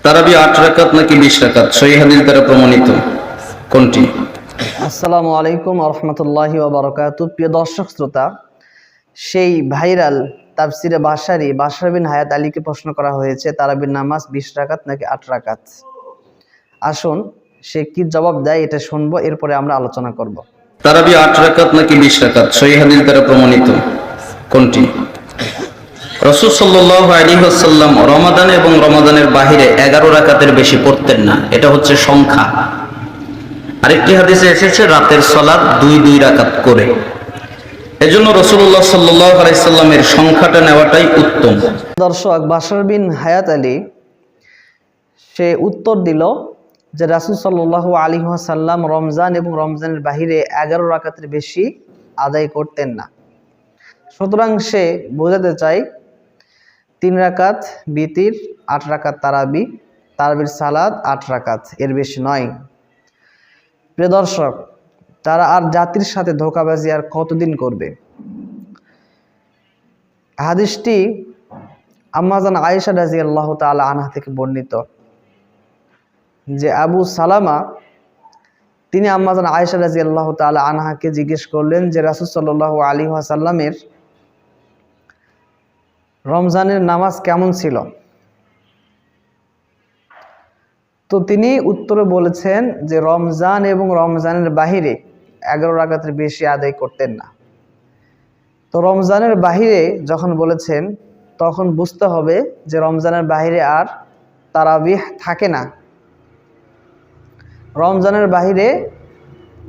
তারাবি 8 রাকাত নাকি 20 রাকাত সহিহ হাদিস দ্বারা প্রমাণিত কোনটি? আসসালামু আলাইকুম ওয়া রাহমাতুল্লাহি ওয়া বারাকাতুহু। প্রিয় দর্শক শ্রোতা, সেই ভাইরাল তাফসিরে বাশার বিন হায়াত আলীকে প্রশ্ন করা হয়েছে তারাবির নামাজ 20 রাকাত নাকি 8 রাকাত। আসুন সে কি জবাব দেয় এটা শুনবো, এরপরে আমরা আলোচনা করব। তারাবি 8 রাকাত নাকি 20 রাকাত সহিহ হাদিস দ্বারা প্রমাণিত কোনটি? রাসূল সাল্লাল্লাহু আলাইহি ওয়াসাল্লাম রমাদান এবং রমাদানের বাহিরে 11 রাকাতের বেশি পড়তেন না, এটা হচ্ছে সংখ্যা। আরেকটি হাদিসে এসেছে রাতের সালাত 2 রাকাত করে। এজন্য রাসূলুল্লাহ সাল্লাল্লাহু আলাইহি সাল্লামের সংখ্যাটা নেওয়াটাই উত্তম। দর্শক, বাশার বিন হায়াত আলী সে উত্তর দিল যে রাসূল সাল্লাল্লাহু আলাইহি ওয়াসাল্লাম রমজান এবং রমজানের বাহিরে 11 রাকাতের বেশি আদায় করতেন না। সুতরাং সে বোঝাতে চায় 3 রাকাত বিতির, 8 রাকাত তারাবির সালাত 8 রাকাত, এর বেশি নয়। প্রিয় দর্শক, তারা আর জাতির সাথে ধোঁকাবাজি আর কতদিন করবে? হাদিসটি আম্মাজান আয়েশা রাদিয়াল্লাহু তাআলা আনহা থেকে বর্ণিত যে আবু সালামা তিনি আম্মাজান আয়েশা রাদিয়াল্লাহু তাআলা আনহাকে জিজ্ঞেস করলেন যে রাসূল সাল্লাল্লাহু আলাইহি ওয়াসাল্লামের রমজানের নামাজ কেমন ছিল। তো তিনি উত্তরে বলেছেন যে রমজান এবং রমজানের বাহিরে 11 রাকাতের বেশি আদায় করতেন না। তো রমজানের বাহিরে যখন বলেছেন তখন বুঝতে হবে যে রমজানের বাহিরে আর তারাবিহ থাকে না। রমজানের বাহিরে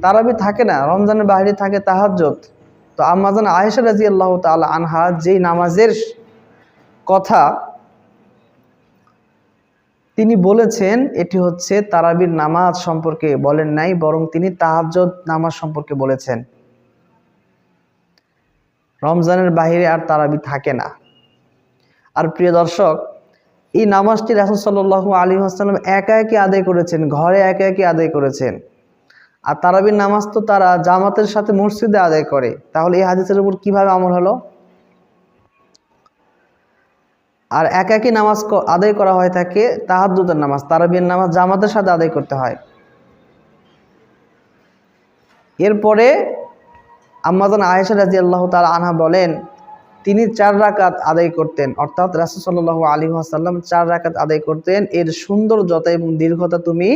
তারাবিহ থাকে না, রমজানের বাহিরে থাকে তাহাজ্জুদ। তো আম্মাজান আয়েশা রাদিয়াল্লাহু তাআলা আনহা যেই নামাজের কথা তিনি বলেছেন এটি হচ্ছে তারাবির নামাজ সম্পর্কে বলেন নাই, বরং তিনি তাহাজ্জুদ নামাজ সম্পর্কে বলেছেন। রমজানের বাহিরে আর তারাবি থাকে না। আর প্রিয় দর্শক, এই নামাজটি রাসূল সাল্লাল্লাহু আলাইহি ওয়াসাল্লাম একা একা আদায় করেছেন, ঘরে একা একা আদায় করেছেন। আর তারাবির নামাজ তো তারা জামাতের সাথে মসজিদে আদায় করে। তাহলে এই হাদিসের উপর কিভাবে আমল হলো? আর একাকী নামাজ আদায় করা হয় থাকে তাহাজ্জুদের নামাজ, তারাবির নামাজ জামাতের সাথে আদায় করতে হয়। এরপরে আম্মাজান আয়েশা রাদিয়াল্লাহু তাআলা আনহা বলেন তিনি 4 রাকাত আদায় করতেন, অর্থাৎ রাসূল সাল্লাল্লাহু আলাইহি ওয়াসাল্লাম 4 রাকাত আদায় করতেন। এর সৌন্দর্যতা এবং দীর্ঘতা তুমি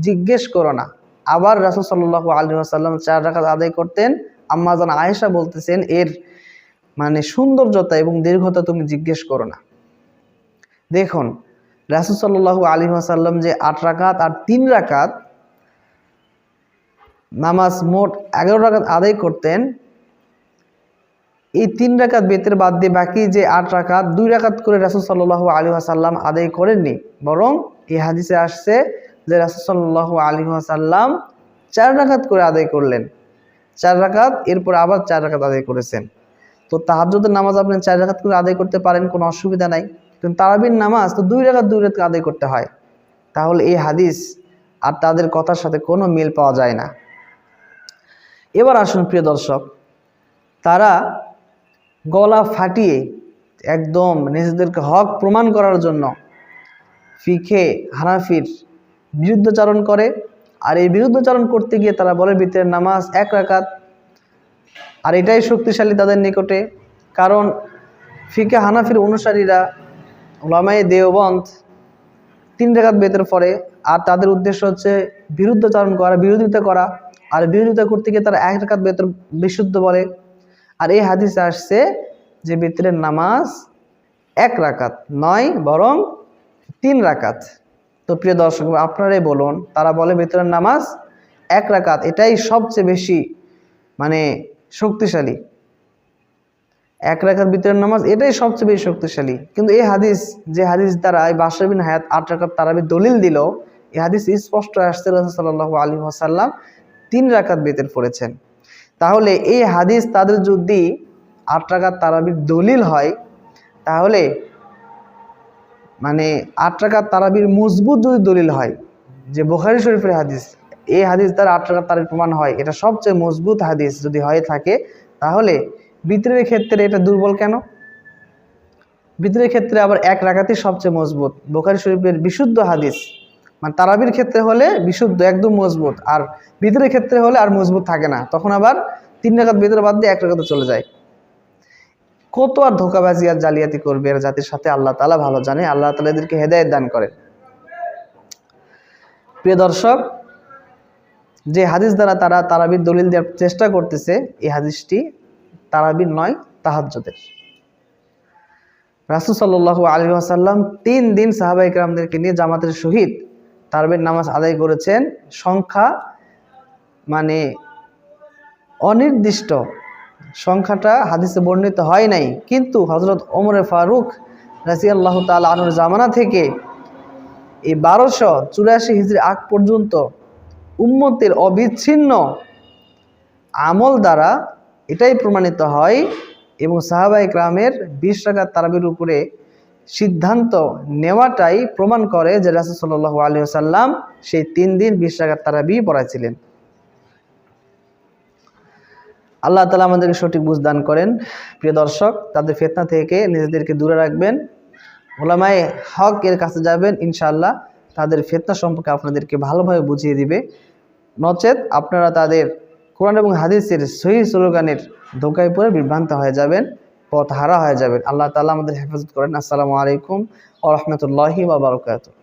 জিজ্ঞেস করো না। আবার রাসূল সাল্লাল্লাহু আলাইহি ওয়াসাল্লাম 4 রাকাত আদায় করতেন। আম্মাজান আয়েশা বলতেছেন এর সৌন্দর্যতা এবং দীর্ঘতা তুমি জিজ্ঞেস করো না। দেখুন, রাসূল সাল্লাল্লাহু আলাইহি ওয়াসাল্লাম যে 8 রাকাত আর 3 রাকাত নামাজ মোট 11 রাকাত আদায় করতেন। এই 3 রাকাত বেতের বাদ দিয়ে বাকি যে 8 রাকাত 2 রাকাত করে রাসূল সাল্লাল্লাহু আলাইহি ওয়াসাল্লাম আদায় করেননি, বরং এই হাদিসে আসছে যে রাসূল সাল্লাল্লাহু আলাইহি ওয়াসাল্লাম 4 রাকাত করে আদায় করলেন। 4 রাকাত, এরপর আবার 4 রাকাত আদায় করেছেন। তো তাহাজ্জুদের নামাজ আপনি 4 রাকাত করে আদায় করতে পারেন, কোনো অসুবিধা নাই। কিন্তু তারাবির নামাজ তো 2 রাকাত আদায় করতে হয়। তাহলে এই হাদিস আর তাদের কথার সাথে কোনো মিল পাওয়া যায় না। এবার আসুন প্রিয় দর্শক, তারা গলা ফাটিয়ে একদম নিজেদেরকে হক প্রমাণ করার জন্য ফিকে হানাফির বিরুদ্ধাচরণ করে। আর এই বিরুদ্ধাচরণ করতে গিয়ে তারা বলে ভিতরের নামাজ 1 রাকাত। আর এটাই শক্তিশালী তাদের নিকটে, কারণ ফিকে হানাফির অনুসারীরা উলামায়ে দেওবন্দ 3 রাকাত বেতের পরে, আর তাদের উদ্দেশ্য হচ্ছে বিরুদ্ধাচরণ করা, বিরোধিতা করা। আর বিরোধিতা করতে গিয়ে তারা 1 রাকাত বেতের বিশুদ্ধ বলে। আর এই হাদিসে আসছে যে বেতের নামাজ 1 রাকাত নয়, বরং 3 রাকাত। তো প্রিয় দর্শক, আপনারাই বলুন, তারা বলে বেতের নামাজ 1 রাকাত, এটাই সবচেয়ে বেশি শক্তিশালী। 1 রাকাত ভিতরের নামাজ এটাই সবচেয়ে বেশি শক্তিশালী। কিন্তু এই হাদিস, যে হাদিস দ্বারা এই বাশার বিন হায়াত 8 রাকাত তারাবির দলিল দিল, এই হাদিস স্পষ্ট আসছে রাসূল সাল্লাল্লাহু আলাইহি ওয়াসাল্লাম 3 রাকাত বেতের পড়েছেন। তাহলে এই হাদিস তাদের যদি 8 রাকাত তারাবির দলিল হয়, তাহলে 8 রাকাত তারাবির মজবুত যদি দলিল হয়, যে বুখারী শরীফের হাদিস, এই হাদিস দ্বারা 8 রাকাত তারাবির প্রমাণ হয়, এটা সবচেয়ে মজবুত হাদিস যদি হয়ে থাকে, তাহলে বিতরের ক্ষেত্রে এটা দুর্বল কেন? বিতরের ক্ষেত্রে আবার 1 রাকাতই সবচেয়ে মজবুত। বুখারী শরীফের বিশুদ্ধ হাদিস, মানে তারাবির ক্ষেত্রে হলে বিশুদ্ধ একদম মজবুত, আর বিতরের ক্ষেত্রে হলে আর মজবুত থাকে না, তখন আবার 3 রাকাত বিতর বাদ দিয়ে 1 রাকাতে চলে যায়। কত আর ধোঁকাবাজি আর জালিয়াতি করবে এর জাতির সাথে, আল্লাহ তাআলা ভালো জানে। আল্লাহ তাআলা এদেরকে হেদায়েত দান করেন। প্রিয় দর্শক, যে হাদিস দ্বারা তারা তারাবির দলিল দেওয়ার চেষ্টা করতেছে, এই হাদিসটি তারাবির নয়, তাহাজ্জুদের। রাসূল সাল্লাল্লাহু আলাইহি ওয়াসাল্লাম 3 দিন সাহাবায়ে কেরামদেরকে নিয়ে জামাতের সহিত তারাবির নামাজ আদায় করেছেন। সংখ্যা মানে অনির্দিষ্ট, সংখ্যাটা হাদিসে বর্ণিত হয় নাই, কিন্তু হযরত ওমর ফারুক রাদিয়াল্লাহু তাআলা আনহুর জামানা থেকে এই 1284 হিজরি আগ পর্যন্ত উম্মতের অবিচ্ছিন্ন আমল দ্বারা এটাই প্রমাণিত হয়, এবং সাহাবায়ে কেরামের 20 রাকাত তারাবির উপরে সিদ্ধান্ত নেওয়াটাই প্রমাণ করে যে রাসূল সাল্লাল্লাহু আলাইহি ওয়াসাল্লাম সেই 3 দিন 20 রাকাত তারাবি পড়াইছিলেন। আল্লাহ তাআলা আমাদেরকে সঠিক বুঝ দান করেন। প্রিয় দর্শক, তাদের ফিতনা থেকে নিজেদেরকে দূরে রাখবেন, উলামায়ে হক এর কাছে যাবেন, ইনশাআল্লাহ তাদের ফিতনা সম্পর্কে আপনাদেরকে ভালোভাবে বুঝিয়ে দিবে। নচেত আপনারা তাদের কোরআন এবং হাদিসের সহিহ স্লোগানের ধোঁকায় পড়ে বিভ্রান্ত হয়ে যাবেন, পথ হারা হয়ে যাবেন। আল্লাহ তাআলা আমাদের হেফাজত করেন। আসসালামু আলাইকুম ওয়া রাহমাতুল্লাহি ওয়া বারাকাতুহু।